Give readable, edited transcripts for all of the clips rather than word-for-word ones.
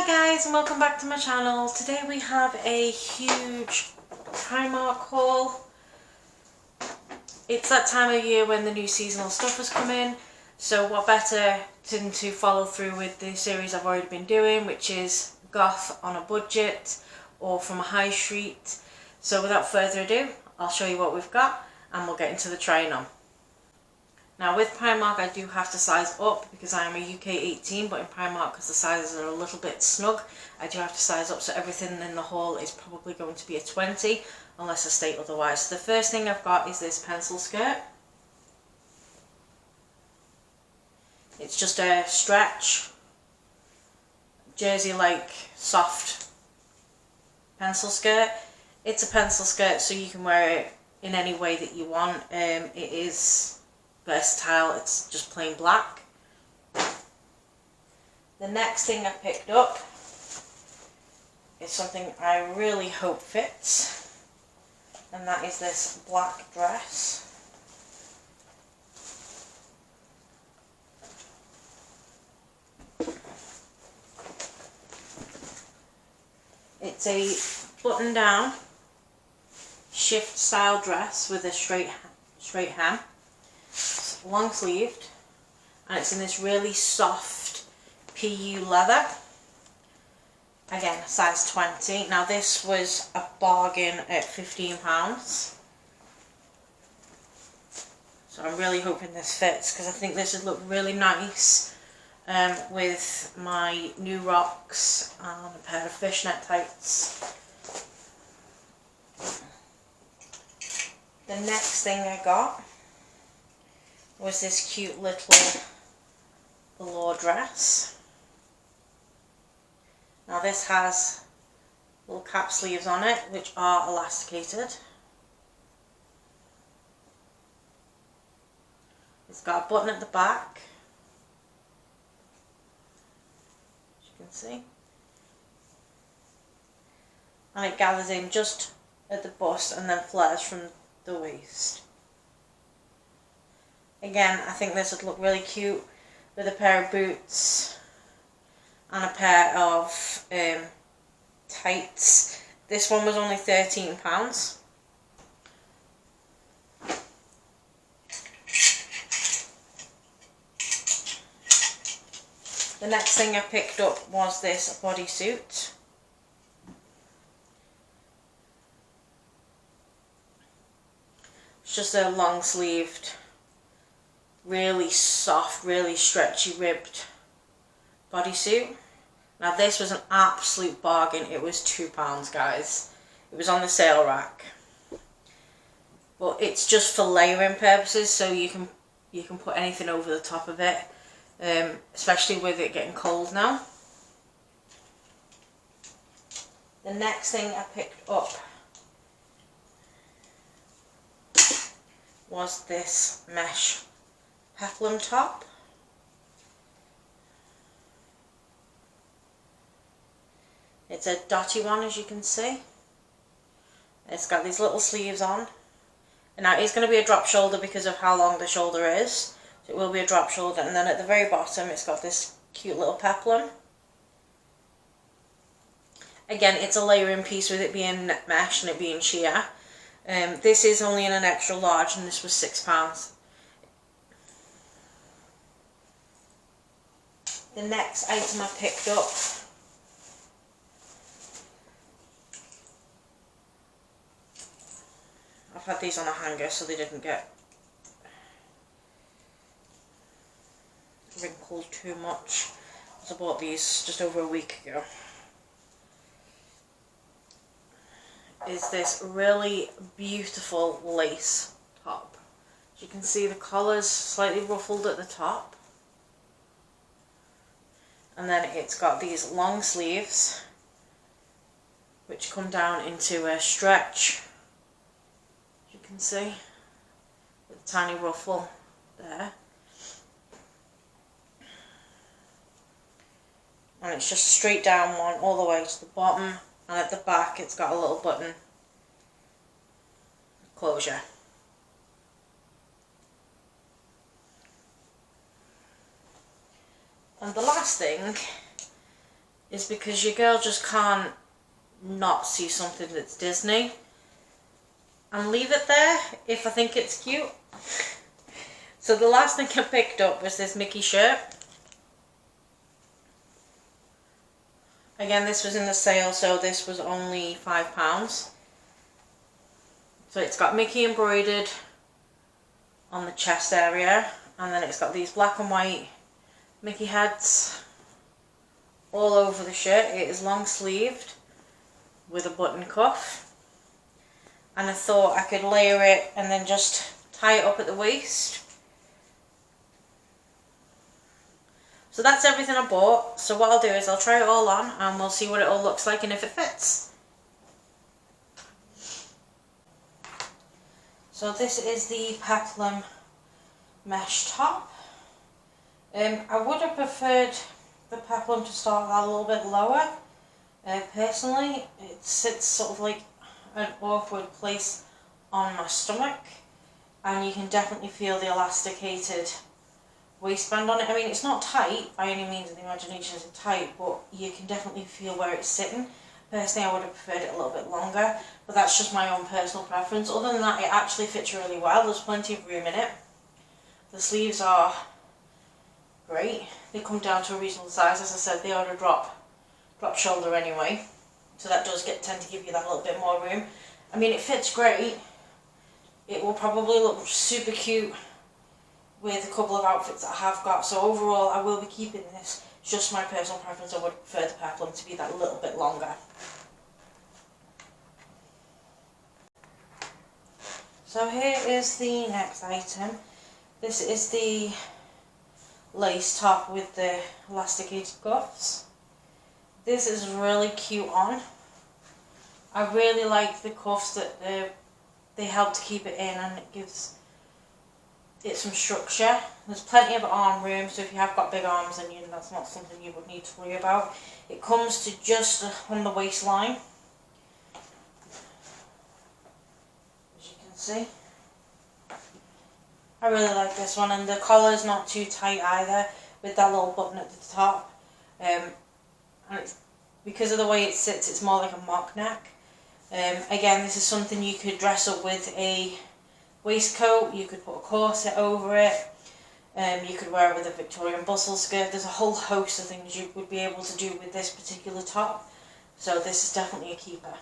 guys, and welcome back to my channel. Today we have a huge Primark haul. It's that time of year when the new seasonal stuff has come in, so what better than to follow through with the series I've already been doing, which is goth on a budget or from a high street. So without further ado, I'll show you what we've got and we'll get into the trying on. Now with Primark I do have to size up because I am a UK 18, but in Primark, because the sizes are a little bit snug, I do have to size up, so everything in the haul is probably going to be a 20 unless I state otherwise. So the first thing I've got is this pencil skirt. It's just a stretch, jersey-like soft pencil skirt. It's a pencil skirt so you can wear it in any way that you want. It is versatile, it's just plain black. The next thing I picked up is something I really hope fits, and that is this black dress. It's a button down shift style dress with a straight hem. Long sleeved, and it's in this really soft PU leather, again size 20. Now this was a bargain at £15, so I'm really hoping this fits because I think this would look really nice with my new rocks and a pair of fishnet tights. The next thing I got was this cute little velour dress. Now this has little cap sleeves on it which are elasticated. It's got a button at the back, as you can see, and it gathers in just at the bust and then flares from the waist. Again, I think this would look really cute with a pair of boots and a pair of tights. This one was only £13. The next thing I picked up was this bodysuit. It's just a long sleeved, really soft, really stretchy ribbed bodysuit. Now this was an absolute bargain. It was £2, guys. It was on the sale rack, but it's just for layering purposes, so you can put anything over the top of it, especially with it getting cold now. The next thing I picked up was this mesh peplum top. It's a dotty one, as you can see. It's got these little sleeves on, and now it's going to be a drop shoulder because of how long the shoulder is, so it will be a drop shoulder. And then at the very bottom it's got this cute little peplum. Again, it's a layering piece with it being mesh and it being sheer. This is only in an extra large and this was £6. The next item I picked up I've had these on a hanger so they didn't get wrinkled too much. I bought these just over a week ago. Is this really beautiful lace top. As you can see, the collar's slightly ruffled at the top, and then it's got these long sleeves which come down into a stretch, as you can see, with a tiny ruffle there, and it's just a straight down one all the way to the bottom, and at the back it's got a little button closure. And the last thing is because your girl just can't not see something that's Disney and leave it there if I think it's cute. So the last thing I picked up was this Mickey shirt. Again, this was in the sale, so this was only £5. So it's got Mickey embroidered on the chest area, and then it's got these black and white Mickey heads all over the shirt. It is long sleeved with a button cuff, and I thought I could layer it and then just tie it up at the waist. So that's everything I bought. So what I'll do is I'll try it all on and we'll see what it all looks like and if it fits. So this is the peplum mesh top. I would have preferred the peplum to start that a little bit lower. Personally, it sits sort of like an awkward place on my stomach, and you can definitely feel the elasticated waistband on it. I mean, it's not tight by any means of the imagination, it's tight, but you can definitely feel where it's sitting. Personally, I would have preferred it a little bit longer, but that's just my own personal preference. Other than that, it actually fits really well. There's plenty of room in it. The sleeves are great. They come down to a reasonable size. As I said, they are a drop shoulder anyway, so that does tend to give you that little bit more room. I mean, it fits great. It will probably look super cute with a couple of outfits that I have got. So overall, I will be keeping this. It's just my personal preference. I would prefer the peplum to be that little bit longer. So here is the next item. This is the lace top with the elasticated cuffs. This is really cute on. I really like the cuffs that they help to keep it in, and it gives it some structure. There's plenty of arm room, so if you have got big arms, then that's not something you would need to worry about. It comes to just on the waistline, as you can see. I really like this one, and the collar's not too tight either, with that little button at the top. And it's, because of the way it sits, it's more like a mock neck. Again, this is something you could dress up with a waistcoat. You could put a corset over it. You could wear it with a Victorian bustle skirt. There's a whole host of things you would be able to do with this particular top. So this is definitely a keeper.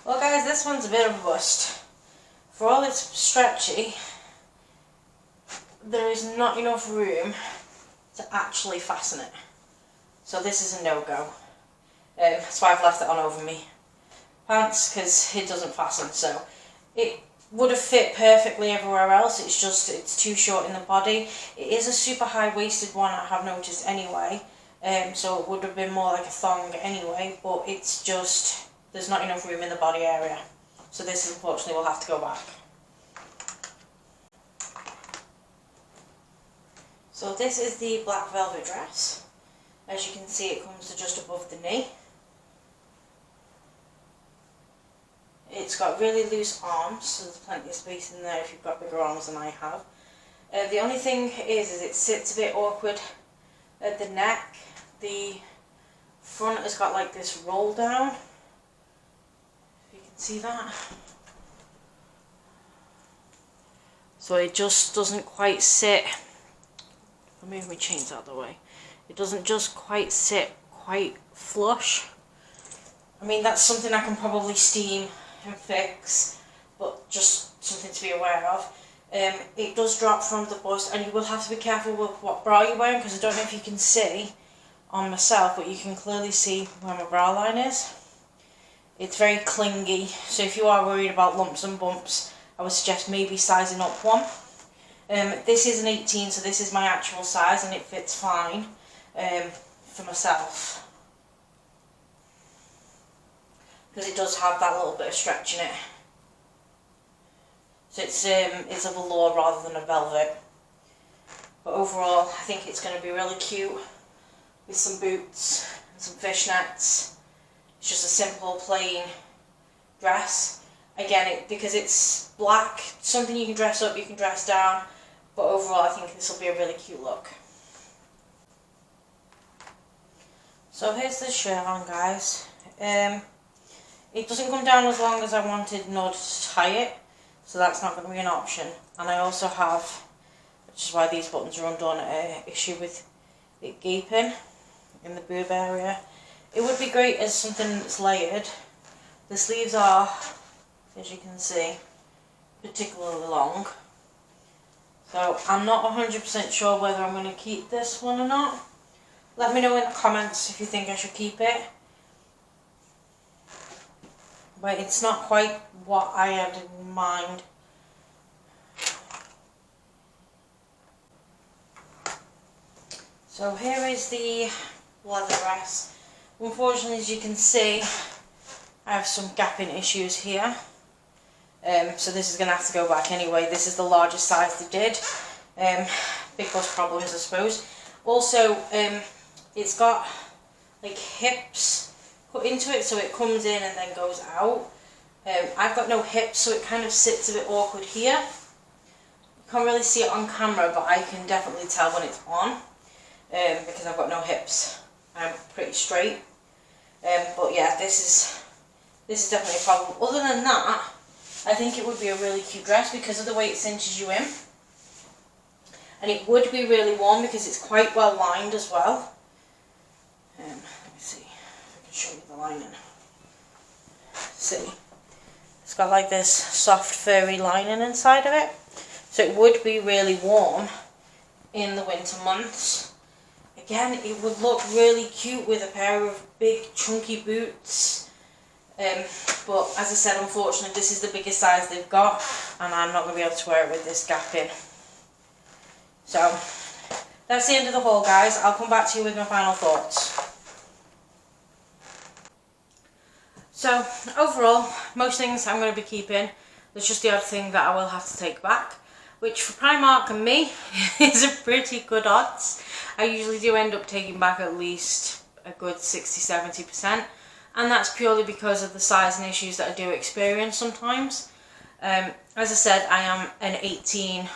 Well guys, this one's a bit of a bust. For all it's stretchy, there is not enough room to actually fasten it. So this is a no-go. That's why I've left it on over me pants, because it doesn't fasten. So it would have fit perfectly everywhere else, it's just it's too short in the body. It is a super high-waisted one, I have noticed anyway, so it would have been more like a thong anyway, but it's just, there's not enough room in the body area. So this unfortunately will have to go back. So this is the black velvet dress. As you can see, it comes to just above the knee. It's got really loose arms, so there's plenty of space in there if you've got bigger arms than I have. The only thing is it sits a bit awkward at the neck. The front has got like this roll down. See that? So it just doesn't quite sit. I'll move my chains out of the way. It doesn't just quite sit quite flush. I mean, that's something I can probably steam and fix, but just something to be aware of. It does drop from the bust, and you will have to be careful with what bra you're wearing, because I don't know if you can see on myself, but you can clearly see where my bra line is. It's very clingy, so if you are worried about lumps and bumps, I would suggest maybe sizing up one. This is an 18, so this is my actual size, and it fits fine for myself. Because it does have that little bit of stretch in it. So it's a velour rather than a velvet. But overall, I think it's going to be really cute with some boots and some fishnets. It's just a simple, plain dress. Again, because it's black, something you can dress up, you can dress down, but overall I think this will be a really cute look. So here's the shirt on, guys. It doesn't come down as long as I wanted in order to tie it, so that's not going to be an option. And I also have, which is why these buttons are undone, an issue with it gaping in the boob area. It would be great as something that's layered. The sleeves are, as you can see, particularly long. So I'm not 100% sure whether I'm going to keep this one or not. Let me know in the comments if you think I should keep it. But it's not quite what I had in mind. So here is the leather rest. Unfortunately, as you can see, I have some gapping issues here. So this is going to have to go back anyway. This is the largest size they did. Big bust problems, I suppose. Also, it's got like hips put into it, so it comes in and then goes out. I've got no hips, so it kind of sits a bit awkward here. You can't really see it on camera, but I can definitely tell when it's on, because I've got no hips. I'm pretty straight. But yeah, this is definitely a problem. Other than that, I think it would be a really cute dress because of the way it cinches you in. And it would be really warm because it's quite well lined as well. Let me see if I can show you the lining. See, it's got like this soft furry lining inside of it. So it would be really warm in the winter months. Again, it would look really cute with a pair of big chunky boots. But as I said, unfortunately this is the biggest size they've got and I'm not going to be able to wear it with this gap in. So that's the end of the haul, guys. I'll come back to you with my final thoughts. So overall, most things I'm going to be keeping. There's just the odd thing that I will have to take back, which for Primark and me is a pretty good odds. I usually do end up taking back at least a good 60-70%, and that's purely because of the sizing issues that I do experience sometimes. As I said, I am an 18